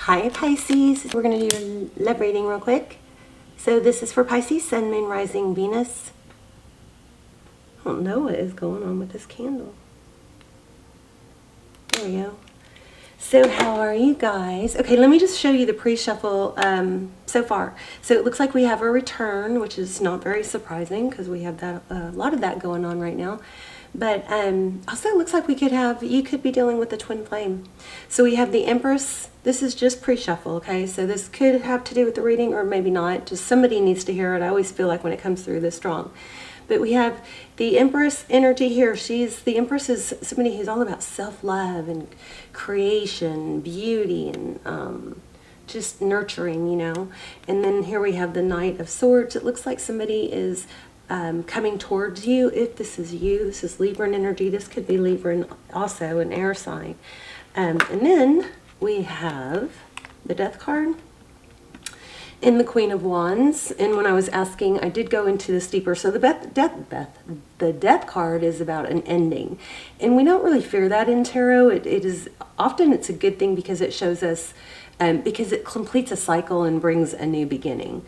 Hi Pisces, we're going to do your love reading real quick. So this is for Pisces, Sun, Moon, Rising, Venus. I don't know what is going on with this candle. There we go. So how are you guys? Okay, let me just show you the pre-shuffle so far. So it looks like we have a return, which is not very surprising because we have that a lot of that going on right now. But also it looks like you could be dealing with the twin flame. So we have the Empress. This is just pre-shuffle, okay? So this could have to do with the reading or maybe not. Just somebody needs to hear it. I always feel like when it comes through this strong. But we have the Empress energy here. The Empress is somebody who's all about self-love and creation, beauty, and just nurturing, you know. And then here we have the Knight of Swords. It looks like somebody is coming towards you. If this is you, this is Libran energy. This could be Libran, also an air sign. And then we have the Death card and the Queen of Wands. And when I was asking, I did go into this deeper. So the Death card is about an ending, and we don't really fear that in tarot. It is often it's a good thing because it shows us because it completes a cycle and brings a new beginning.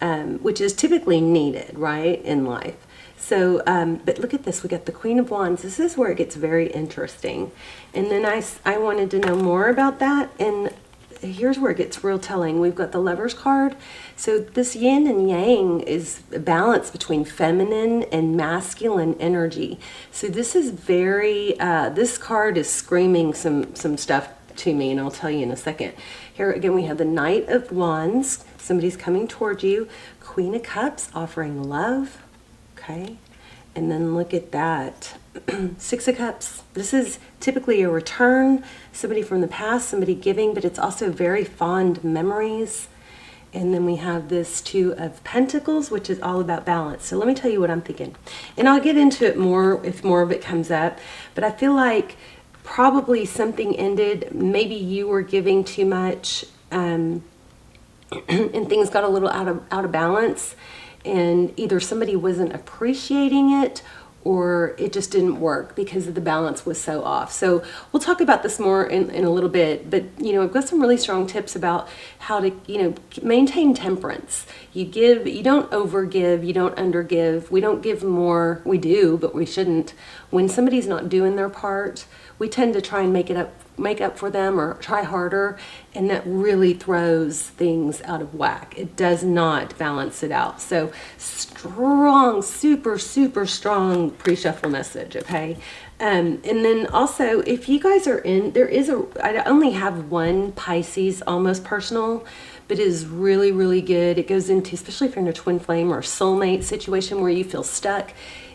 Which is typically needed, right, in life. So, but look at this. We got the Queen of Wands. This is where it gets very interesting. And then I wanted to know more about that. And here's where it gets real telling. We've got the Lovers card. So this yin and yang is a balance between feminine and masculine energy. So this is very, this card is screaming some stuff to me, and I'll tell you in a second. Here again we have the Knight of Wands. Somebody's coming towards you. Queen of Cups offering love. Okay, and then look at that. Six of Cups. This is typically a return, somebody from the past, somebody giving, but it's also very fond memories. And then we have this Two of Pentacles, which is all about balance. So let me tell you what I'm thinking, and I'll get into it more if more of it comes up. But I feel like probably something ended. Maybe you were giving too much, and things got a little out of balance, and either somebody wasn't appreciating it or it just didn't work because the balance was so off. So we'll talk about this more in a little bit, but you know, I've got some really strong tips about how to, you know, maintain temperance. You give, you don't overgive, you don't undergive. We don't give more. We do, but we shouldn't. When somebody's not doing their part, we tend to try and make up for them or try harder, and that really throws things out of whack. It does not balance it out. So strong, super strong pre-shuffle message, okay? And then also, if you guys are in, I only have one Pisces almost personal, but it is really good. It goes into, especially if you're in a twin flame or a soulmate situation where you feel stuck,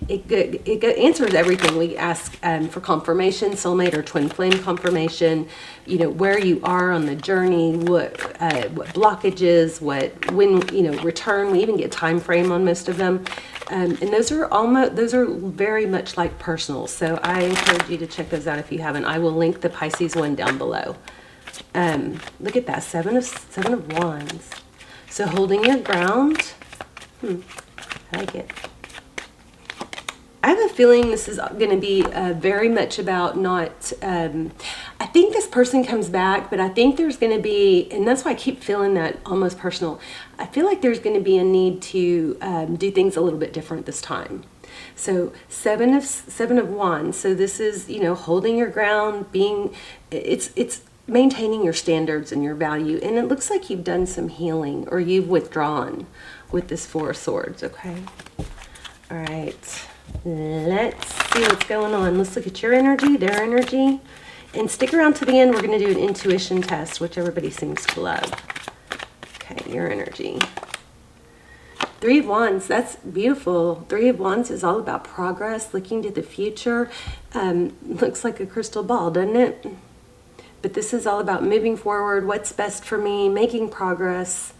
it answers everything. We ask for confirmation, soulmate or twin flame confirmation, you know, where you are on the journey, what blockages, when, you know, return. We even get time frame on most of them. And those are very much like personal. So I encourage you to check those out if you haven't. I will link the Pisces one down below. Look at that, seven of Wands. So holding your ground. I like it. I have a feeling this is going to be very much about not, I think this person comes back, but I think there's going to be, and that's why I keep feeling that almost personal. I feel like there's going to be a need to do things a little bit different this time. So seven of Wands. So this is, you know, holding your ground, it's maintaining your standards and your value. And it looks like you've done some healing or you've withdrawn with this Four of Swords, okay? All right. Let's see what's going on. Let's look at your energy, their energy, and stick around to the end. We're going to do an intuition test, which everybody seems to love. Okay, your energy. Three of Wands, that's beautiful. Three of Wands is all about progress, looking to the future. Looks like a crystal ball, doesn't it? But this is all about moving forward, what's best for me, making progress.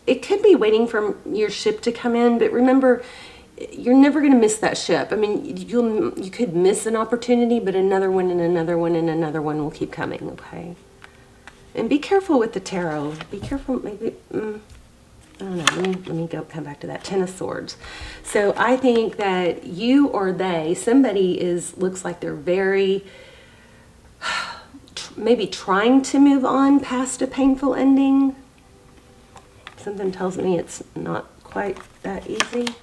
It could be waiting for your ship to come in, but remember, you're never going to miss that ship. I mean, you could miss an opportunity, but another one and another one and another one will keep coming, okay? And be careful with the tarot. Be careful, maybe, I don't know, let me come back to that. Ten of Swords. So I think that you or they, somebody looks like they're very maybe trying to move on past a painful ending. Something tells me it's not quite that easy.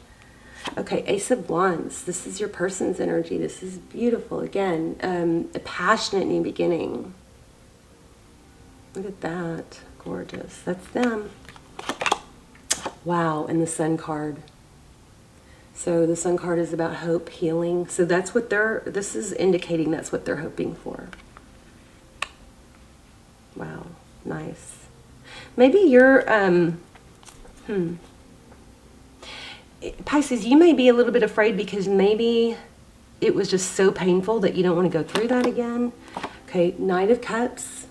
Okay, Ace of Wands. This is your person's energy. This is beautiful. Again, a passionate new beginning. Look at that. Gorgeous. That's them. Wow, and the Sun card. So the Sun card is about hope, healing. So that's what this is indicating that's what they're hoping for. Wow, nice. Maybe you're, Pisces, you may be a little bit afraid because maybe it was just so painful that you don't want to go through that again. Okay, Knight of Cups.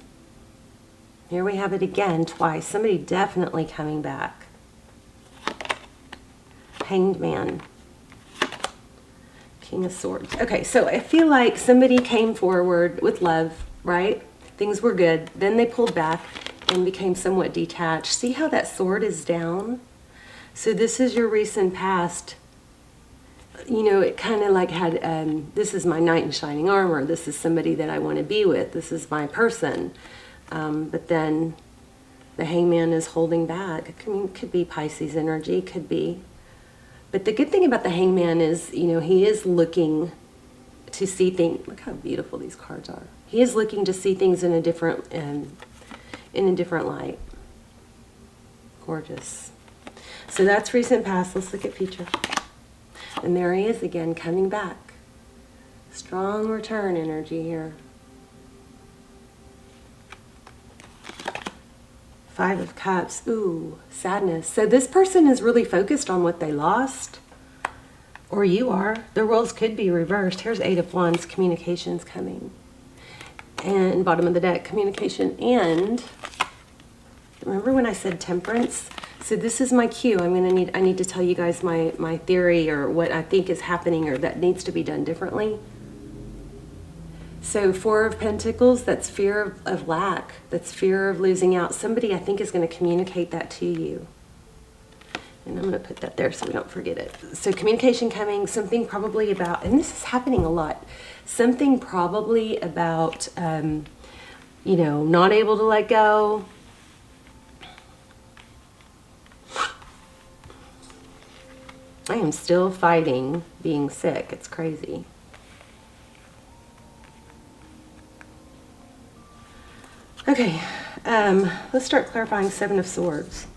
Here we have it again, twice. Somebody definitely coming back. Hanged Man. King of Swords. Okay, so I feel like somebody came forward with love, right? Things were good. Then they pulled back and became somewhat detached. See how that sword is down? So this is your recent past. You know, it kind of like had, this is my knight in shining armor. This is somebody that I want to be with. This is my person. But then the Hangman is holding back. I mean, it could be Pisces energy, could be. But the good thing about the Hangman is, you know, he is looking to see things. Look how beautiful these cards are. He is looking to see things in a different light. Gorgeous. So that's recent past. Let's look at future. And there he is again, coming back. Strong return energy here. Five of Cups. Ooh, sadness. So this person is really focused on what they lost. Or you are. The roles could be reversed. Here's Eight of Wands. Communications coming. And bottom of the deck, communication. And remember when I said temperance? So this is my cue. I need to tell you guys my theory or what I think is happening or that needs to be done differently. So Four of Pentacles, that's fear of lack. That's fear of losing out. Somebody I think is going to communicate that to you. And I'm going to put that there so we don't forget it. So communication coming, something probably about, and this is happening a lot, something probably about, you know, not able to let go. I am still fighting being sick. It's crazy. Okay, let's start clarifying Seven of Swords.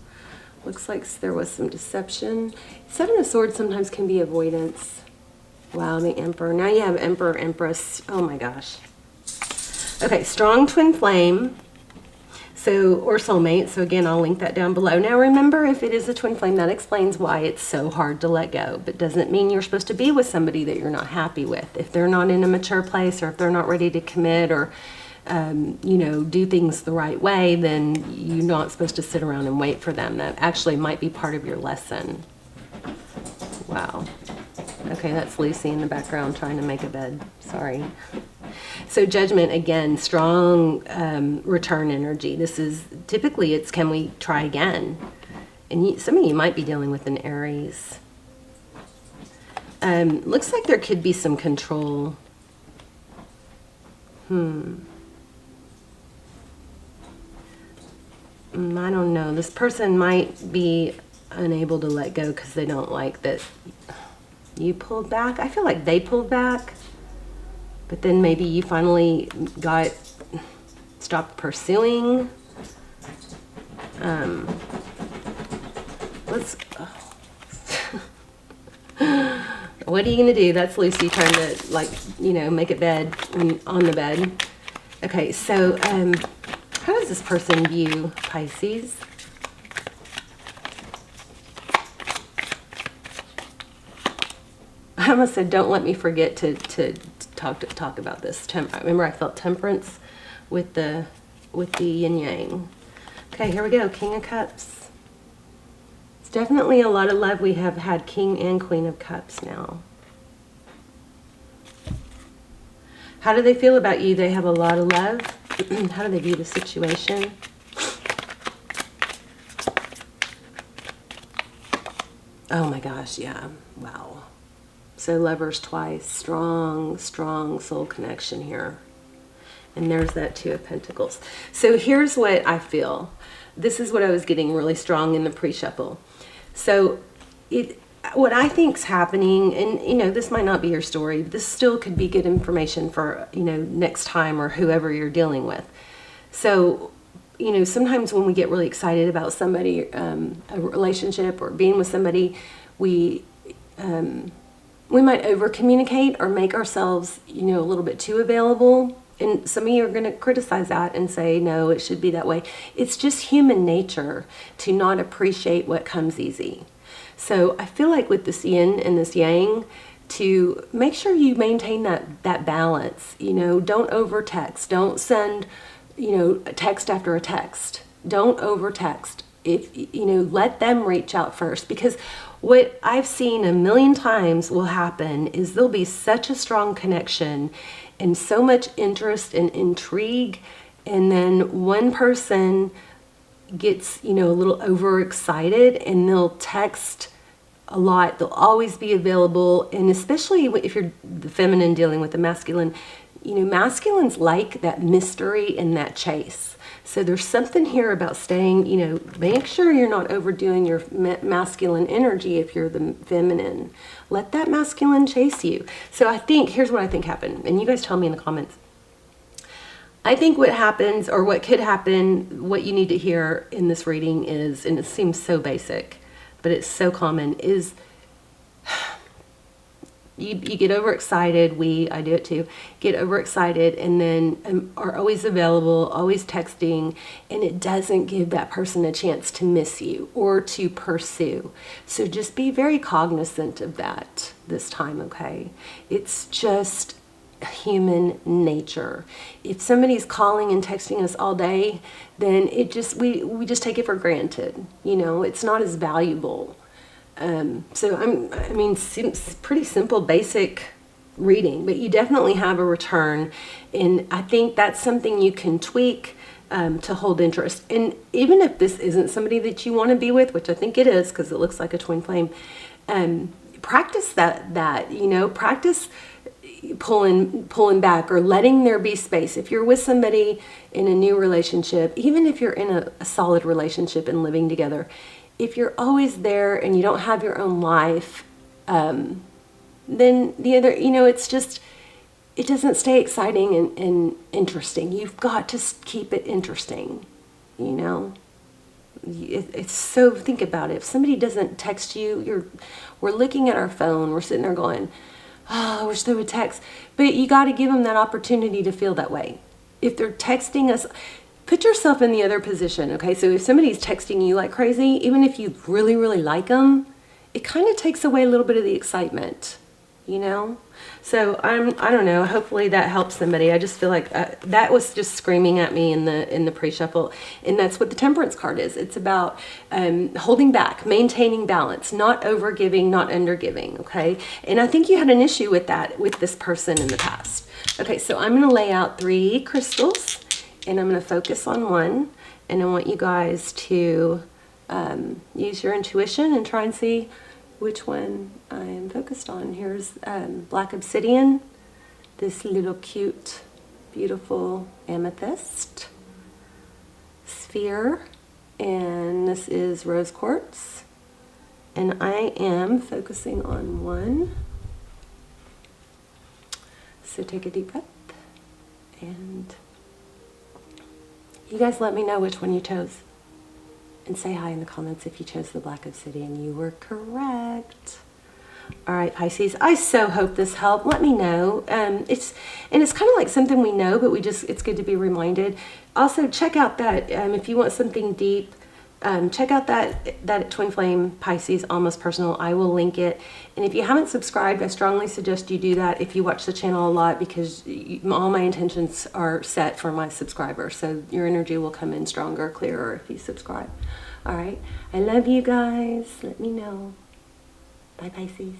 Looks like there was some deception. Seven of Swords sometimes can be avoidance. Wow, the Emperor. Now you have Emperor, Empress. Oh my gosh. Okay, strong twin flame. So, or soulmate. So again, I'll link that down below. Now remember, if it is a twin flame, that explains why it's so hard to let go. But doesn't mean you're supposed to be with somebody that you're not happy with. If they're not in a mature place or if they're not ready to commit or you know, do things the right way, then you're not supposed to sit around and wait for them. That actually might be part of your lesson. Wow. Okay, that's Lucy in the background trying to make a bed. Sorry. So Judgment, again, strong return energy. This is, typically it's can we try again? And some of you might be dealing with an Aries. Looks like there could be some control. I don't know. This person might be unable to let go because they don't like that you pulled back. I feel like they pulled back, but then maybe you finally stopped pursuing. What are you gonna do? That's Lucy trying to, like, you know, make a bed on the bed. Okay, so how does this person view Pisces? I almost said, don't let me forget to talk about this. Remember, I felt temperance with the yin yang. Okay, here we go. King of Cups. It's definitely a lot of love. We have had King and Queen of Cups now. How do they feel about you? They have a lot of love. How do they view the situation? Oh my gosh, yeah. Wow. So Lovers twice. Strong, strong soul connection here. And there's that Two of Pentacles. So here's what I feel. This is what I was getting really strong in the pre-shuffle. So what I think's happening, and you know, this might not be your story, but this still could be good information for, you know, next time or whoever you're dealing with. So, you know, sometimes when we get really excited about somebody, a relationship or being with somebody, we might over communicate or make ourselves, you know, a little bit too available. And some of you are going to criticize that and say, no, it should be that way. It's just human nature to not appreciate what comes easy. So I feel like with this yin and this yang, to make sure you maintain that balance. You know, don't over text. Don't send, you know, a text after a text. Don't over text. If, you know, let them reach out first, because what I've seen a million times will happen is there'll be such a strong connection and so much interest and intrigue, and then one person gets, you know, a little overexcited and they'll text a lot. They'll always be available, and especially if you're the feminine dealing with the masculine, you know, masculines like that mystery and that chase. So there's something here about staying, you know, make sure you're not overdoing your masculine energy if you're the feminine. Let that masculine chase you. So I think, here's what I think happened, and you guys tell me in the comments. I think what happens, or what could happen, what you need to hear in this reading is, and it seems so basic, but it's so common, is you get overexcited. I do it too, get overexcited, and then are always available, always texting, and it doesn't give that person a chance to miss you or to pursue. So just be very cognizant of that this time, okay? It's just human nature. If somebody's calling and texting us all day, then it just, we just take it for granted. You know, it's not as valuable. So I mean, pretty simple, basic reading, but you definitely have a return. And I think that's something you can tweak to hold interest. And even if this isn't somebody that you want to be with, which I think it is, because it looks like a twin flame, practice that, you know, practice pulling back or letting there be space. If you're with somebody in a new relationship, even if you're in a solid relationship and living together, if you're always there and you don't have your own life, then the other, you know, it's just, it doesn't stay exciting and interesting. You've got to keep it interesting, you know. It's so, think about it. If somebody doesn't text you, we're looking at our phone, we're sitting there going, oh, I wish they would text. But you got to give them that opportunity to feel that way. If they're texting us, put yourself in the other position, okay? So if somebody's texting you like crazy, even if you really, really like them, it kind of takes away a little bit of the excitement, you know? So I don't know, hopefully that helps somebody. I just feel like that was just screaming at me in the pre-shuffle, and that's what the Temperance card is. It's about holding back, maintaining balance, not overgiving, not undergiving, okay? And I think you had an issue with that with this person in the past. Okay, so I'm going to lay out 3 crystals, and I'm going to focus on one, and I want you guys to use your intuition and try and see which one I am focused on. Here's black obsidian, this little cute, beautiful amethyst sphere, and this is rose quartz. And I am focusing on one. So take a deep breath, and you guys let me know which one you chose. And say hi in the comments if you chose the black obsidian. You were correct. All right, Pisces, I so hope this helped. Let me know. It's kind of like something we know, but it's good to be reminded. Also, check out that, if you want something deep, check out that Twin Flame Pisces Almost Personal. I will link it. And if you haven't subscribed, I strongly suggest you do that if you watch the channel a lot, because all my intentions are set for my subscribers. So your energy will come in stronger, clearer if you subscribe. All right. I love you guys. Let me know. Bye, Pisces.